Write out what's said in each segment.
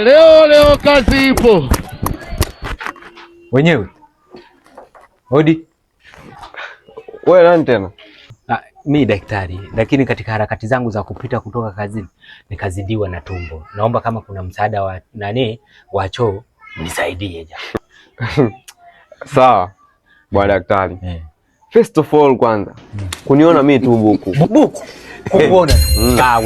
Leo kazi ipo. Wenyewe. Hodi. Wewe nani tena? Mi daktari, lakini katika harakati zangu za kupita kutoka kazini nikazidiwa na tumbo. Naomba kama kuna msaada wa wa choo nisaidie jamaa. Sawa. Bwana daktari. First of all kwanza kuniona mimi tu buku. Buku. Kukuona.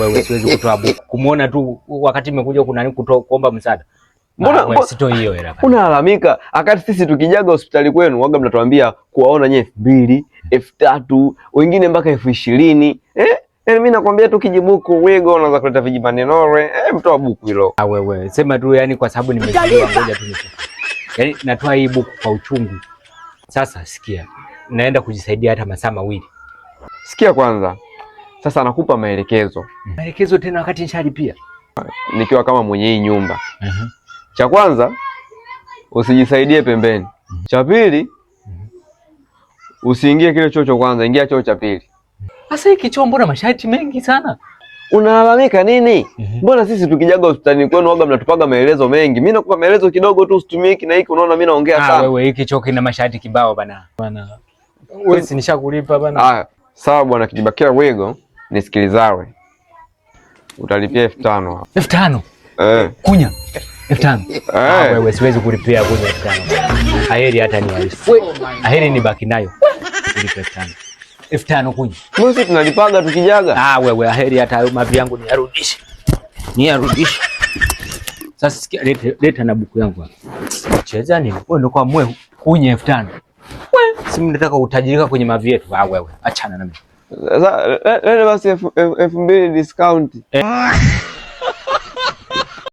Wewe siwezi kutoa buku. Kumuona tu wakati nimekuja kuna kuomba msaada. Mbona sito hiyo hela. Unalalamika akati sisi tukijaga hospitali kwenu waga mnatuambia kuwaona nyewe 2,000, 3,000, wengine mpaka 20,000. Mimi nakwambia tu kijibuku wigo unaanza kuleta vijimanenore. Mtoa buku hilo. Wewe sema tu yani kwa sababu nimejaliwa ngoja tu nicho. Yaani natoa hii buku kwa uchungu. Sasa sikia. Naenda kujisaidia hata masaa mawili. Sikia kwanza. Sasa nakupa maelekezo. Maelekezo tena wakati nishalipia. Nikiwa kama mwenye hii nyumba. Cha kwanza usijisaidie pembeni. Cha pili usiingie kile choo cha kwanza, ingia choo cha pili. Sasa hiki choo mbona masharti mengi sana? Unalalamika nini? Mbona sisi tukijaga hospitalini kwenu waga mnatupaga maelezo mengi. Mimi nakupa maelezo kidogo tu, usitumie hiki na hiki, unaona mimi naongea sana. Wewe hiki choo kina masharti kibao bana. Wewe si nishakulipa bana. Sawa bwana kijibakia wigo, nisikilizawe. Utalipia 5,000 hapo. 5,000? Kunya 5,000. Wewe siwezi kulipia kunya 5,000. Aheri hata ni halisi. Aheri ni baki nayo. Kulipa 5,000. 5,000 kunya. Sisi tunalipaga tukijaga. Wewe aheri hata mavi yangu niyarudishe. Niyarudishe. Sasa sikia, leta na buku yangu hapa. Cheza nini? Wewe ndio kwa mwe kunya 5,000. Wewe si mnataka utajirika kwenye mavi yetu. Wewe achana na mimi. Sasa lele basi 2,000 discount.